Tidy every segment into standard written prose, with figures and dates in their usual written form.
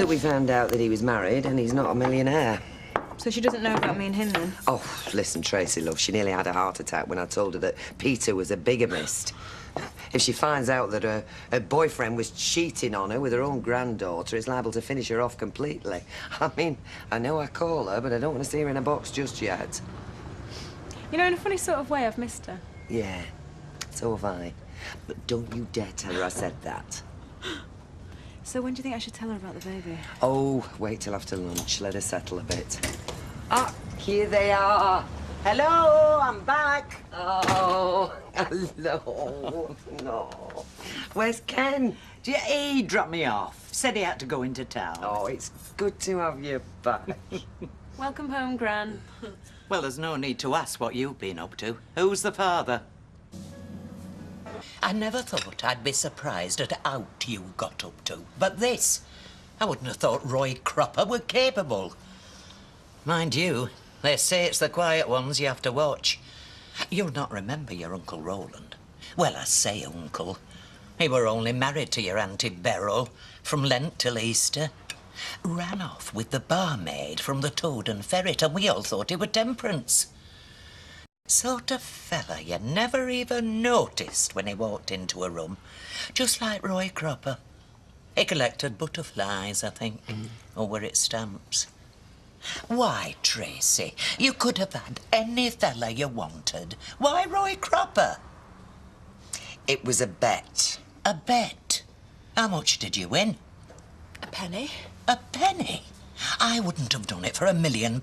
that we found out that he was married and he's not a millionaire. So she doesn't know about me and him, then? Oh, listen, Tracy, love, she nearly had a heart attack when I told her that Peter was a bigamist. If she finds out that her boyfriend was cheating on her with her own granddaughter, it's liable to finish her off completely. I mean, I know I call her, but I don't want to see her in a box just yet. You know, in a funny sort of way, I've missed her. Yeah, so have I. But don't you dare tell her I said that. So when do you think I should tell her about the baby? Oh, wait till after lunch. Let her settle a bit. Ah, here they are. Hello, I'm back. Oh, hello. No. Where's Ken? He dropped me off. Said he had to go into town. Oh, it's good to have you back. Welcome home, Gran. Well, there's no need to ask what you've been up to. Who's the father? I never thought I'd be surprised at out you got up to. But this, I wouldn't have thought Roy Cropper were capable. Mind you, they say it's the quiet ones you have to watch. You'll not remember your Uncle Roland. Well, I say uncle. He were only married to your Auntie Beryl from Lent till Easter. Ran off with the barmaid from the Toad and Ferret, and we all thought he were Temperance. Sort of fella you never even noticed when he walked into a room. Just like Roy Cropper. He collected butterflies, I think, or were it stamps? Why, Tracy, you could have had any fella you wanted. Why Roy Cropper? It was a bet. A bet? How much did you win? A penny? A penny? I wouldn't have done it for £1 million.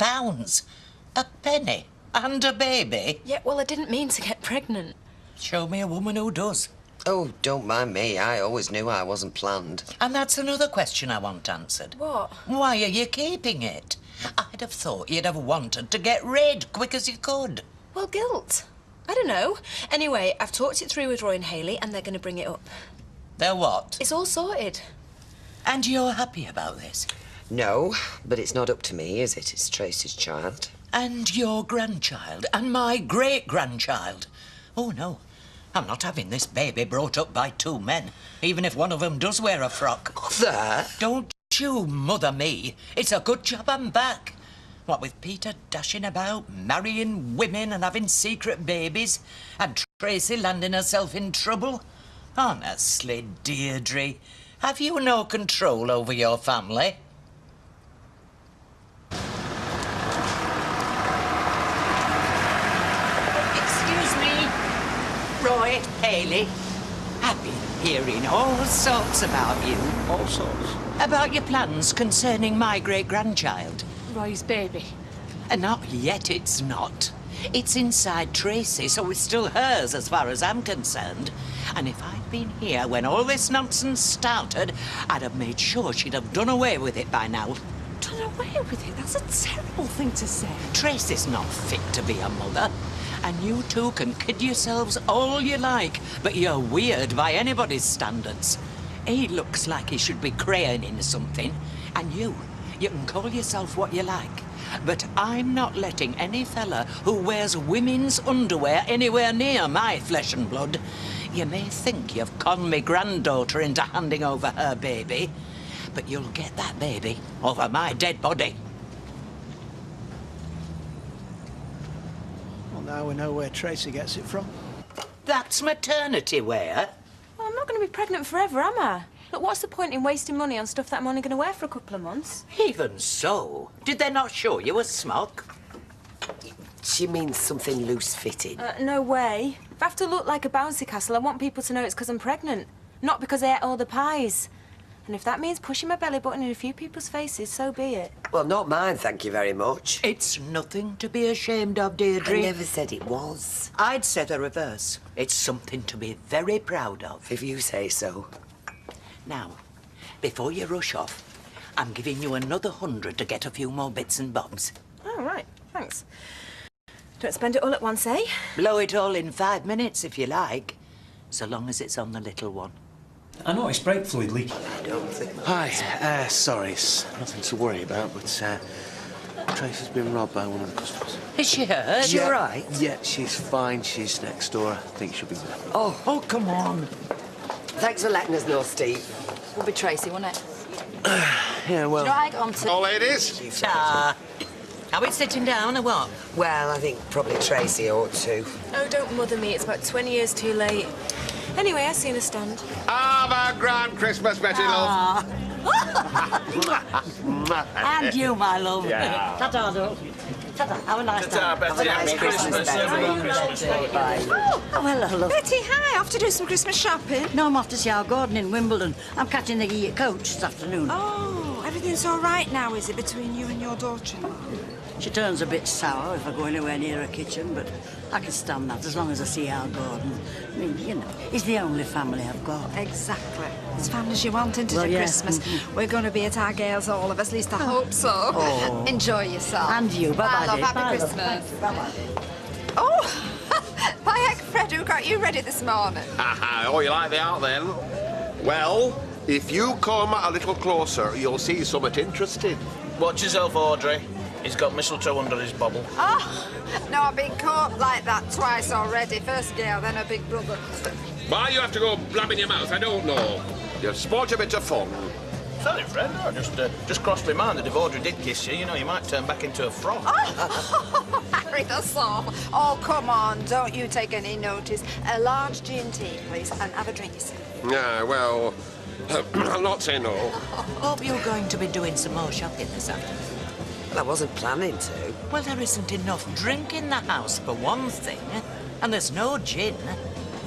A penny? And a baby? Yeah, well, I didn't mean to get pregnant. Show me a woman who does. Oh, don't mind me. I always knew I wasn't planned. And that's another question I want answered. What? Why are you keeping it? I'd have thought you'd have wanted to get rid quick as you could. Well, guilt. I don't know. Anyway, I've talked it through with Roy and Hayley, and they're going to bring it up. They're what? It's all sorted. And you're happy about this? No, but it's not up to me, is it? It's Tracy's child. And your grandchild, and my great-grandchild. Oh, no. I'm not having this baby brought up by two men, even if one of them does wear a frock. Mother! Don't you mother me. It's a good job I'm back. What with Peter dashing about, marrying women and having secret babies, and Tracy landing herself in trouble. Honestly, Deirdre, have you no control over your family? Roy, Hayley, I've been hearing all sorts about you. All sorts? About your plans concerning my great-grandchild. Roy's baby. Not yet, it's not. It's inside Tracy, so it's still hers as far as I'm concerned. And if I'd been here when all this nonsense started, I'd have made sure she'd have done away with it by now. Done away with it? That's a terrible thing to say. Tracy's not fit to be a mother. And you two can kid yourselves all you like, but you're weird by anybody's standards. He looks like he should be crayoning something, and you can call yourself what you like. But I'm not letting any fella who wears women's underwear anywhere near my flesh and blood. You may think you've conned me granddaughter into handing over her baby, but you'll get that baby over my dead body. Now we know where Tracy gets it from. That's maternity wear. Well, I'm not going to be pregnant forever, am I? Look, what's the point in wasting money on stuff that I'm only going to wear for a couple of months? Even so, did they not show you a smock? She means something loose-fitting. No way. If I have to look like a bouncy castle, I want people to know it's because I'm pregnant, not because I ate all the pies. And if that means pushing my belly button in a few people's faces, so be it. Well, not mine, thank you very much. It's nothing to be ashamed of, Deirdre. I never said it was. I'd say the reverse. It's something to be very proud of. If you say so. Now, before you rush off, I'm giving you another 100 to get a few more bits and bobs. Oh, right. Thanks. Don't spend it all at once, eh? Blow it all in 5 minutes if you like, so long as it's on the little one. I noticed brake fluid leak. I don't think... Hi, sorry, it's nothing to worry about, but Tracy's been robbed by one of the customers. Is she hurt? You all right? Yeah, she's fine. She's next door. I think she'll be good. Oh, come on. Thanks for letting us know, Steve. Will be Tracy, won't it? Yeah, well... Right on to... Oh, ladies. Ta. Are we sitting down or what? Well, I think probably Tracy ought to. Oh, don't mother me. It's about 20 years too late. Anyway, I seen her stand. Have a grand Christmas, Betty, love. And you, my love. Yeah. Ta-ta, Doc. Ta-ta. Have a nice Ta-ta, time. Betty. Have a nice Christmas, Betty. Bye. Oh, hello, love. Betty, hi. Off to do some Christmas shopping. No, I'm off to see our garden in Wimbledon. I'm catching the coach this afternoon. Oh, everything's all right now, is it, between you and your daughter-in-law? She turns a bit sour if I go anywhere near her kitchen, but I can stand that as long as I see our garden. I mean, you know, it's the only family I've got. Exactly. As family as you want into Well, the yeah. Christmas. We're going to be at our Gales, all of us. At least I hope so. Oh. Enjoy yourself. And you. Bye-bye, Bye, love. dear. Happy Bye, love. Christmas. Bye-bye. Oh, by heck, Fred, who got you ready this morning? Oh, you like the art then? Well, if you come a little closer, you'll see something interesting. Watch yourself, Audrey. He's got mistletoe under his bubble. Oh, no, I've been caught like that twice already. First Gale, then her big brother. Why you have to go blabbing your mouth, I don't know. You've spoilt a bit of fun. Sorry, Fred. No, just crossed my mind that if Audrey did kiss you, you know, you might turn back into a frog. Oh, Harry, that's all. Oh, come on, don't you take any notice. A large G&T, please, and have a drink yourself. Yeah, well, I'll not say no. Hope you're going to be doing some more shopping this afternoon. Well, I wasn't planning to. Well, there isn't enough drink in the house, for one thing. And there's no gin.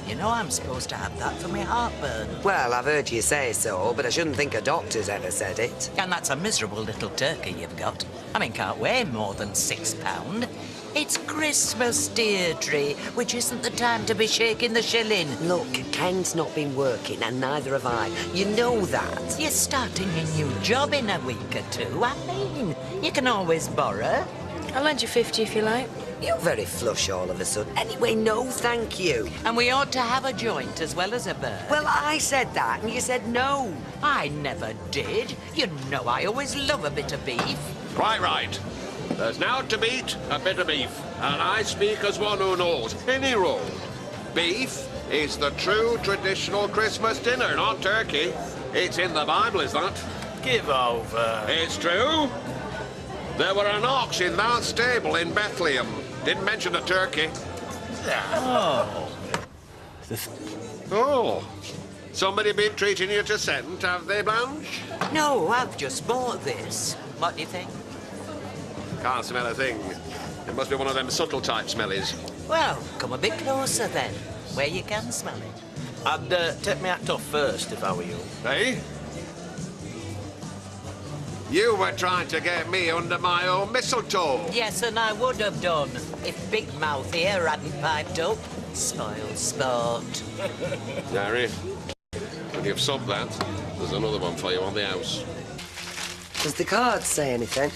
You know I'm supposed to have that for my heartburn. Well, I've heard you say so, but I shouldn't think a doctor's ever said it. And that's a miserable little turkey you've got. I mean, can't weigh more than £6. It's Christmas, Deirdre, which isn't the time to be shaking the shilling. Look, Ken's not been working, and neither have I. You know that. You're starting a new job in a week or two. I mean, you can always borrow. I'll lend you 50 if you like. You're very flush all of a sudden. Anyway, no, thank you. And we ought to have a joint as well as a bird. Well, I said that, and you said no. I never did. You know I always love a bit of beef. Quite right. There's now to beat a bit of beef, and I speak as one who knows any road. Beef is the true traditional Christmas dinner, not turkey. It's in the Bible, is that? Give over. It's true. There were an ox in that stable in Bethlehem. Didn't mention a turkey. Oh. Oh. Somebody been treating you to scent, have they, Blanche? No, I've just bought this. What do you think? Can't smell a thing. It must be one of them subtle type smellies. Well, come a bit closer then, where you can smell it. I'd take my hat off first if I were you. Eh? You were trying to get me under my own mistletoe. Yes, and I would have done if Big Mouth here hadn't piped up. Spoiled sport. Harry, when you've subbed that, there's another one for you on the house. Does the card say anything?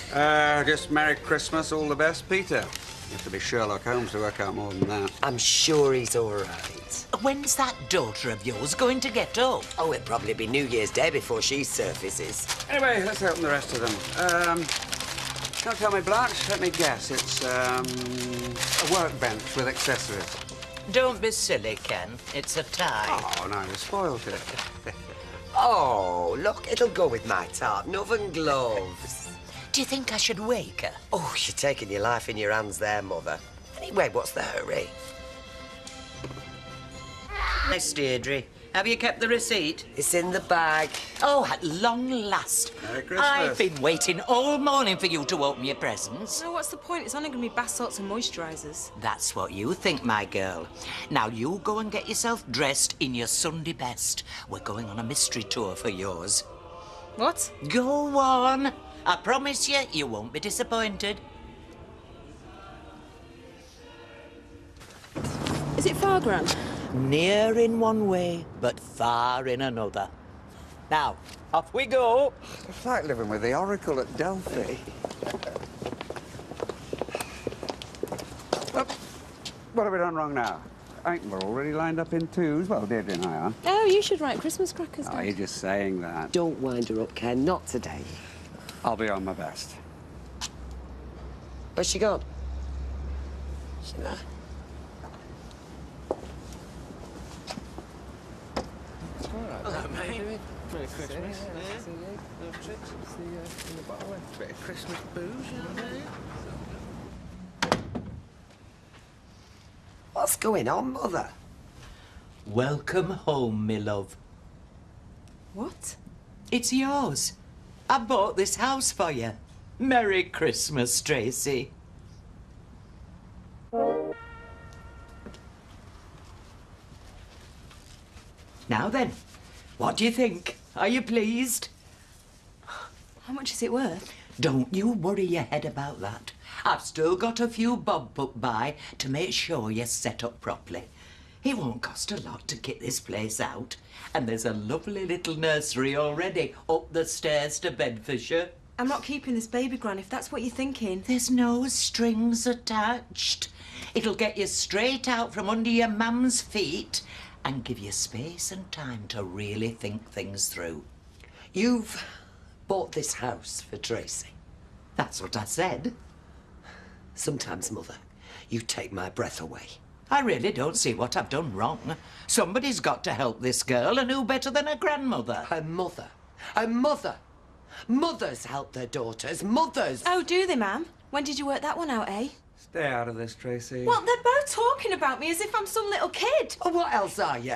Just Merry Christmas, all the best, Peter. You have to be Sherlock Holmes to work out more than that. I'm sure he's all right. When's that daughter of yours going to get up? Oh, it'll probably be New Year's Day before she surfaces. Anyway, let's open the rest of them. Don't tell me, Blanche. Let me guess. It's a workbench with accessories. Don't be silly, Ken. It's a tie. Oh, no, you spoiled it. Oh, look, it'll go with my top. Nothing gloves. Do you think I should wake her? Oh, you're taking your life in your hands there, Mother. Anyway, what's the hurry? Miss Deirdre, have you kept the receipt? It's in the bag. Oh, at long last. Merry Christmas. I've been waiting all morning for you to open your presents. No, what's the point? It's only going to be bath salts and moisturisers. That's what you think, my girl. Now you go and get yourself dressed in your Sunday best. We're going on a mystery tour for yours. What? Go on. I promise you, you won't be disappointed. Is it far, Gran? Near in one way, but far in another. Now, off we go. It's like living with the Oracle at Delphi. Well, what have we done wrong now? I think we're already lined up in twos. Well, Deirdre and I are. Oh, you should write Christmas crackers. Oh, you're just saying that. Don't wind her up, Ken. Not today. I'll be on my best. Where's she gone? She there? Merry Christmas. Bit of Christmas booze, What's going on, Mother? Welcome home, me love. What? It's yours. I bought this house for you. Merry Christmas, Tracy. Now then, what do you think? Are you pleased? How much is it worth? Don't you worry your head about that. I've still got a few bob put by to make sure you're set up properly. It won't cost a lot to kit this place out. And there's a lovely little nursery already up the stairs to Bedfordshire. I'm not keeping this baby, Gran, if that's what you're thinking. There's no strings attached. It'll get you straight out from under your mum's feet and give you space and time to really think things through. You've bought this house for Tracy. That's what I said. Sometimes, Mother, you take my breath away. I really don't see what I've done wrong. Somebody's got to help this girl, and who better than her grandmother? Her mother. Her mother. Mothers help their daughters. Mothers. Oh, do they, ma'am? When did you work that one out, eh? Stay out of this, Tracy. What? They're both talking about me as if I'm some little kid. Oh, what else are you?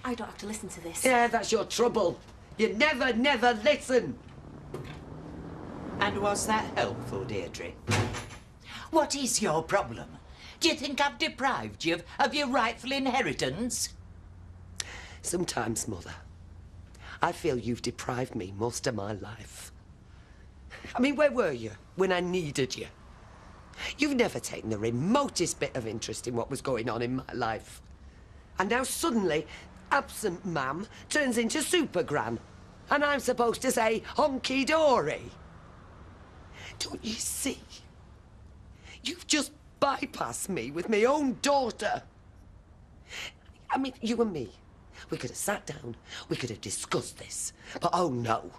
I don't have to listen to this. Yeah, that's your trouble. You never listen. And was that helpful, Deirdre? What is your problem? Do you think I've deprived you of your rightful inheritance? Sometimes, Mother, I feel you've deprived me most of my life. I mean, where were you when I needed you? You've never taken the remotest bit of interest in what was going on in my life. And now suddenly, absent Mam turns into Super Gran. And I'm supposed to say honky-dory. Don't you see? You've just bypassed me with my own daughter. I mean, you and me, we could have sat down, we could have discussed this. But oh no,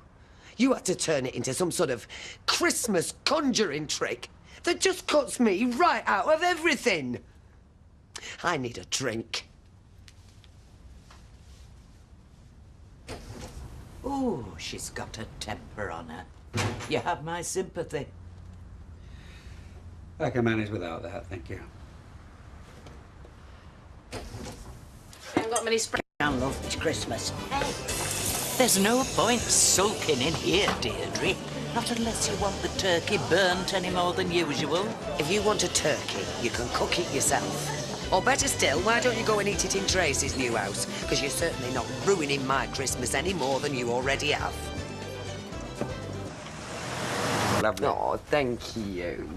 you had to turn it into some sort of Christmas conjuring trick that just cuts me right out of everything. I need a drink. Oh, she's got a temper on her. You have my sympathy. I can manage without that, thank you. I haven't got many spring. Down, love, it's Christmas. There's no point sulking in here, Deirdre. Not unless you want the turkey burnt any more than usual. If you want a turkey, you can cook it yourself. Or better still, why don't you go and eat it in Tracy's new house? Because you're certainly not ruining my Christmas any more than you already have. Lovely. Oh, thank you.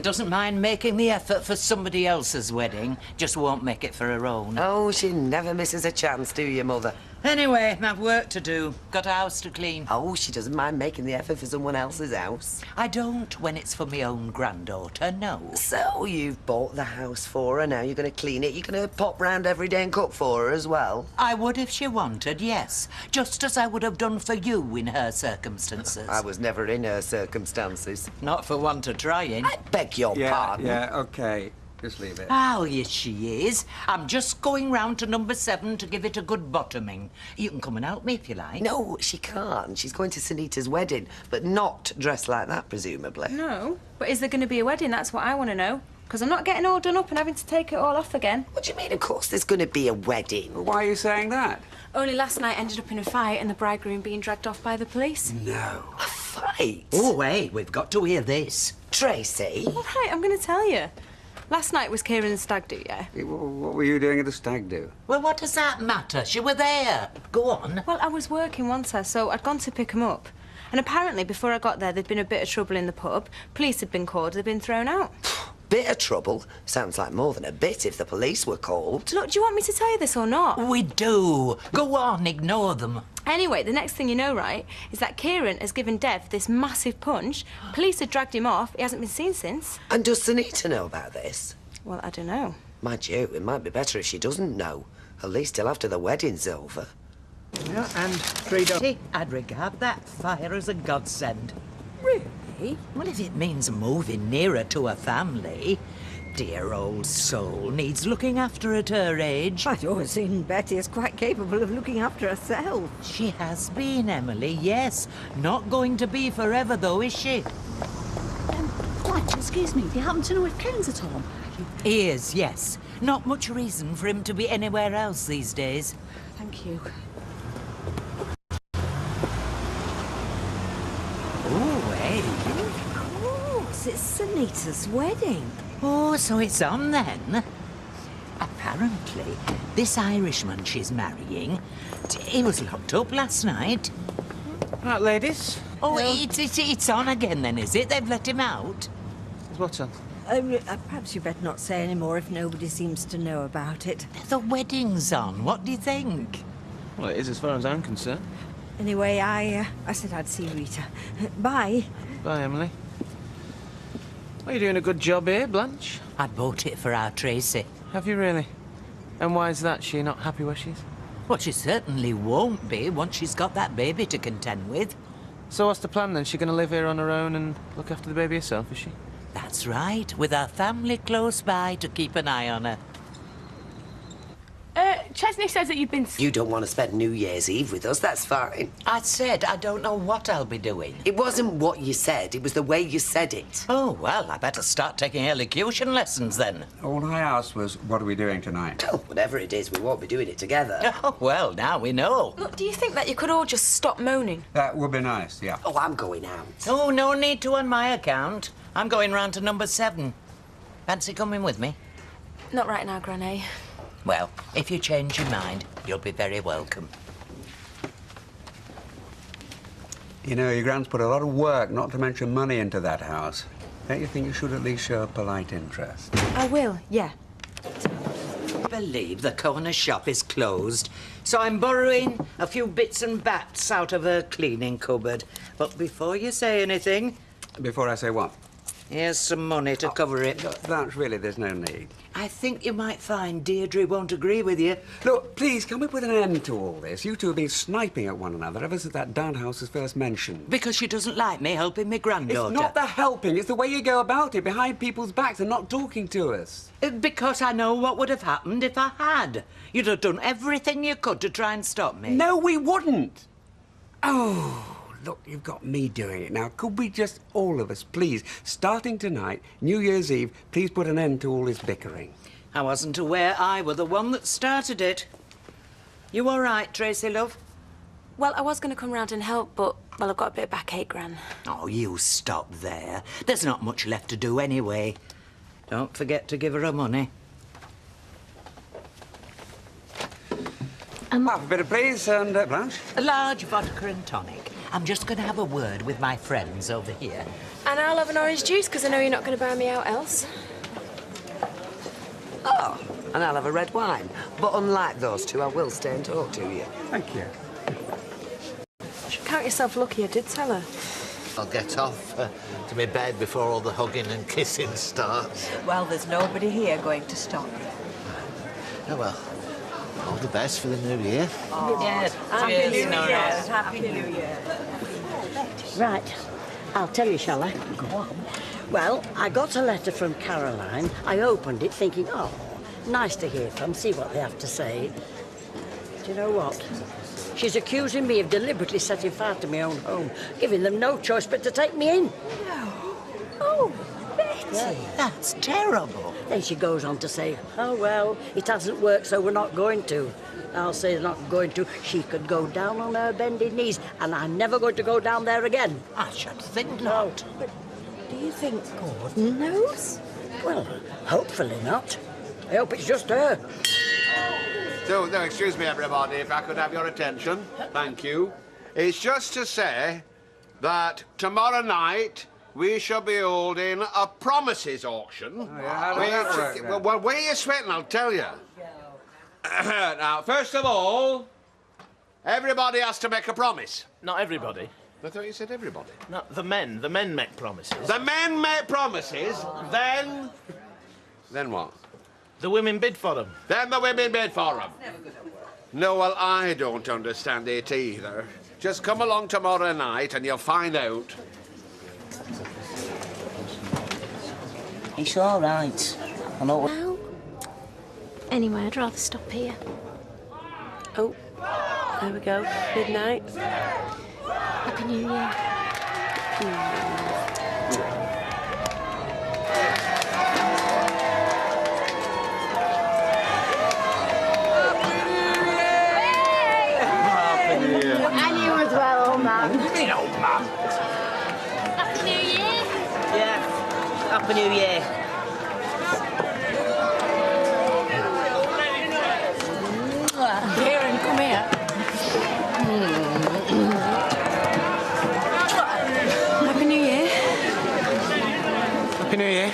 Doesn't mind making the effort for somebody else's wedding, just won't make it for her own. Oh, she never misses a chance, do you, Mother? Anyway, I've work to do. Got a house to clean. Oh, she doesn't mind making the effort for someone else's house. I don't when it's for my own granddaughter, no. So you've bought the house for her, now you're going to clean it. You're going to pop round every day and cook for her as well? I would if she wanted, yes. Just as I would have done for you in her circumstances. I was never in her circumstances. Not for want of trying. I beg your pardon. Yeah, OK. Just leave it. Oh, yes, she is. I'm just going round to number 7 to give it a good bottoming. You can come and help me if you like. No, she can't. She's going to Sunita's wedding, but not dressed like that, presumably. No. But is there going to be a wedding? That's what I want to know. Because I'm not getting all done up and having to take it all off again. What do you mean? Of course there's going to be a wedding. Why are you saying that? Only last night ended up in a fight and the bridegroom being dragged off by the police. No. A fight? Oh, wait, we've got to hear this. Tracy? All right, I'm going to tell you. Last night was Kieran's stag do, yeah? What were you doing at the stag do? Well, what does that matter? She were there. Go on. Well, I was working once, so I'd gone to pick him up. And apparently, before I got there, there'd been a bit of trouble in the pub. Police had been called, they'd been thrown out. Bit of trouble? Sounds like more than a bit if the police were called. Look, do you want me to tell you this or not? We do. Go on, ignore them. Anyway, the next thing you know, right, is that Kieran has given Dev this massive punch. Police had dragged him off. He hasn't been seen since. And does Sunita know about this? Well, I don't know. Mind you, it might be better if she doesn't know. At least till after the wedding's over. Yeah, and 3 dollars. I'd regard that fire as a godsend. Really? Well, if it means moving nearer to a family. Dear old soul needs looking after at her age. I'd always seen Betty as quite capable of looking after herself. She has been, Emily, yes. Not going to be forever, though, is she? Blanche, excuse me, do you happen to know if Ken's at home? He is, yes. Not much reason for him to be anywhere else these days. Thank you. Oh, hey. Of course, it's Sunita's wedding. Oh, so it's on then? Apparently, this Irishman she's marrying, he was locked up last night. Right, ladies. Oh, it's on again then, is it? They've let him out? What's on? Perhaps you better not say any more if nobody seems to know about it. The wedding's on. What do you think? Well, it is as far as I'm concerned. Anyway, I said I'd see Rita. Bye. Bye, Emily. Are you doing a good job here, Blanche? I bought it for our Tracy. Have you really? And why is that? She not happy where she is? Well, she certainly won't be once she's got that baby to contend with. So what's the plan then? She gonna live here on her own and look after the baby herself, is she? That's right, with our family close by to keep an eye on her. Chesney says that you've been... You don't want to spend New Year's Eve with us, that's fine. I said I don't know what I'll be doing. It wasn't what you said, it was the way you said it. Oh, well, I better start taking elocution lessons then. All I asked was, what are we doing tonight? Well, whatever it is, we won't be doing it together. Oh, well, now we know. Look, do you think that you could all just stop moaning? That would be nice, yeah. Oh, I'm going out. Oh, no need to on my account. I'm going round to number 7. Fancy coming with me? Not right now, Granny. Well, if you change your mind, you'll be very welcome. You know, your Grand's put a lot of work, not to mention money, into that house. Don't you think you should at least show a polite interest? I will, yeah. I believe the corner shop is closed, so I'm borrowing a few bits and bats out of her cleaning cupboard. But before you say anything... Before I say what? Here's some money to cover it. Blanche, really, there's no need. I think you might find Deirdre won't agree with you. Look, please, can we put an end to all this? You two have been sniping at one another ever since that darned house was first mentioned. Because she doesn't like me helping me granddaughter. It's not the helping, it's the way you go about it, behind people's backs and not talking to us. Because I know what would have happened if I had. You'd have done everything you could to try and stop me. No, we wouldn't. Oh, look, you've got me doing it now. Could we just, all of us, please, starting tonight, New Year's Eve, please put an end to all this bickering? I wasn't aware I were the one that started it. You all right, Tracy, love? Well, I was going to come round and help, but, well, I've got a bit of backache, Gran. Oh, you stop there. There's not much left to do anyway. Don't forget to give her her money. Half a bit of please, and Blanche. A large vodka and tonic. I'm just going to have a word with my friends over here. And I'll have an orange juice, because I know you're not going to buy me out else. Oh, and I'll have a red wine. But unlike those two, I will stay and talk to you. Thank you. You should count yourself lucky I did tell her. I'll get off to my bed before all the hugging and kissing starts. Well, there's nobody here going to stop you. Oh, well, all the best for the new year. Oh, Yes. Happy Cheers, New Year. Nora. Happy New Year. Right, I'll tell you, shall I? Go on. Well, I got a letter from Caroline. I opened it thinking, oh, nice to hear from, see what they have to say. Do you know what? She's accusing me of deliberately setting fire to my own home, giving them no choice but to take me in. No. Oh, Betty. Yeah. That's terrible. Then she goes on to say, oh, well, it hasn't worked, so we're not going to. I'll say they're not going to. She could go down on her bended knees, and I'm never going to go down there again. I should think not. But Do you think Gordon knows? well, hopefully not. I hope it's just her. So, now, excuse me, everybody, if I could have your attention. Thank you. It's just to say that tomorrow night we shall be holding a promises auction. Oh, yeah, how does that work, then? Well, where you sweating, I'll tell you. Now, first of all, everybody has to make a promise. Not everybody. I thought you said everybody. No, the men make promises. The men make promises, then... Then what? The women bid for them. Then the women bid for them. No, well, I don't understand it either. Just come along tomorrow night and you'll find out. It's all right. I know. Well, anyway, I'd rather stop here. Oh, there we go. Midnight. Happy New Year. Happy New Year. And you as well, old man. What do you mean, old man? Happy New Year. Yeah. Happy New Year. Kieran, come here. Happy New Year. Happy New Year.